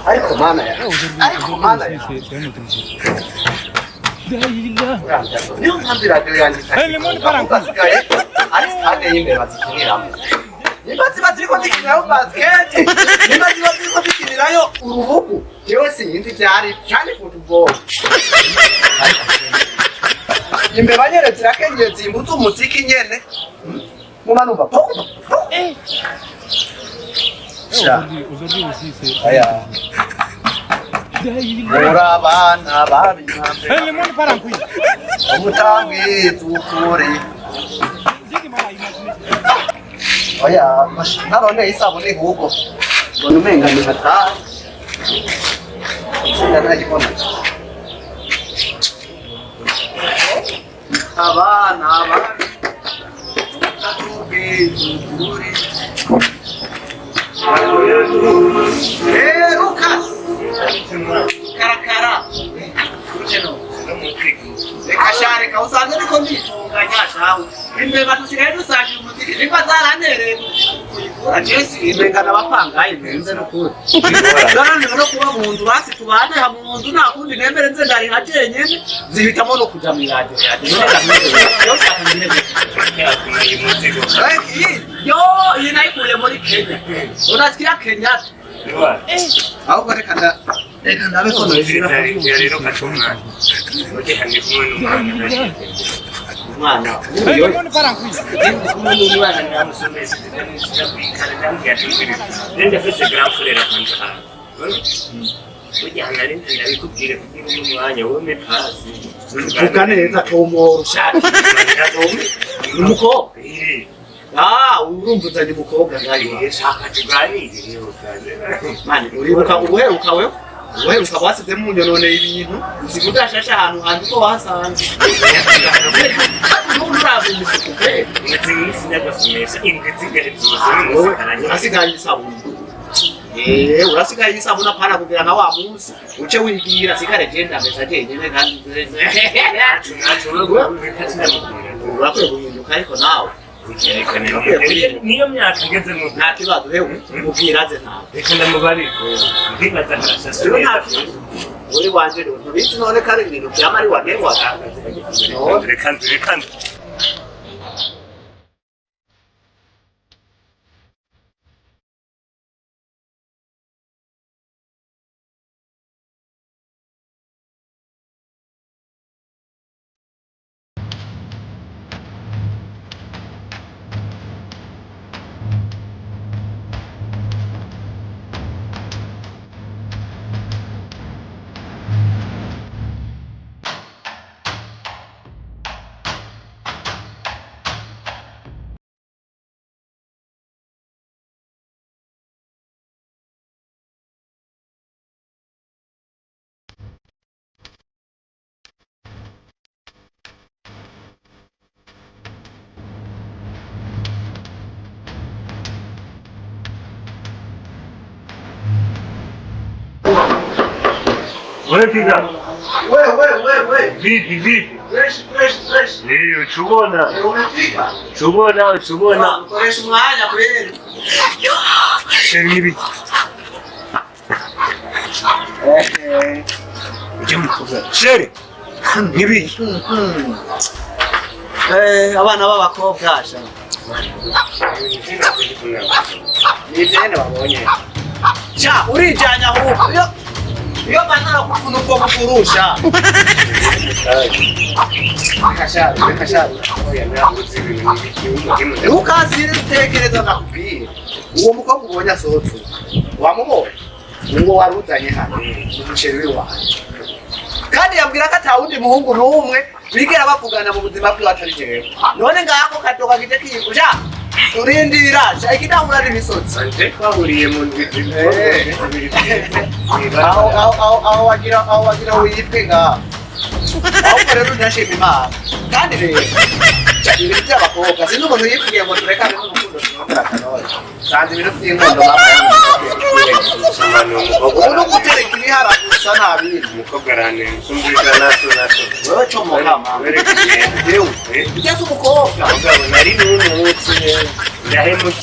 ariko mana ya niyo mpamvu radiyo yandika asigaye ari stade y'imbere bazikiniramo niba ziba ziriko zikinirayo basikete niba ziba ziriko zikinirayo urubugu jewe sinzi vyari cyane football imbeba nyene zirakenyeye zimbuza umuziki nyene mumanumva aya urabana babinambe umutambwiza ukuri aya none isabune huko mbona umenga ni hatari sinda nagikona abana Lucas karakara ekashare kausanze niko mbitunganya shawe imbeba dusigaye dusangira umuziki nimba zaranere ajesi imenga nabapangaye benze nokuri zarane no kuba mu nzu basi tubane ha mu nzu nta kundi nemere nze ndari hajenyene zihitamo no kuja mu radio yo yinaikuye muri Kenya unasikia Kenya au reka ndabe kono rero kachumwa oke hangi mwana none parankwi kumwe mwana ndamusomeza ndikana ndamugashikira nende fese grand frère kwanta ujyana rero ndabikubwire kugira umwanya wome pasi ukaneza tomoro shati numukobwa urumva ni mukobwa ngayo shaka tuganire mani uribuka uheruka wewe wasize mu nyonone ibintu zikudashasha ahantu handi ko wasanze nurabe misukupe ndetse sinagosomesha ingezigere byose asigaye isabuni urasigaye isabuni apana kugira nka wa munsi uce wigira sigare genda meza jenyene kandi nacu urakwiye guhinduka ariko nawe niyo myaka igeze mu nta kibazo hewe mubwiraze ntawe reka ndamubari ndibaza harashashe uri wanje ntubizi none kare ibintu byama ari wanewa reka Wewe piga. Wewe. Vipi? Fresh. Ndio chubona. Umefika. Chubona. Fresh mwanya kweli. Sheribi. Sheri. Nibi. Abana b'abakobwa asha. Nijene babonye. Cha urijanya huko. Yo banana kufuna uko kukurusha. Kashari. Oya nabuze ibintu by'umutima. Ukazire tekereza nakubwira. Uwo mukobwa ubonye asohotse. Wamubonye. Ngo waruzanye hano. Umuceri wanje. Kandi yambwira ko atawundi muhungu n'umwe bigera bavugana mu buzima bwe atari jewe. None ngako katoka gite kiyikuja. Urindira, ikidahura n'imisozi. Anje twahuriye mu ndwi. Aho wagira wiyitwe ngaho. Aho rero ndashima Imana. Kandi rero ibintu by'abakobwa sinzi umuntu yipfuye ngo turekane n'urukundo tunakanone. Sanze ibintu by'inkondo ubu gutereka ibihara gusa nabi umukobwa arane sumvira nato wewe cyo mukama wewe yewe ugeze umukobwa nari n'umunsi ndahemukiye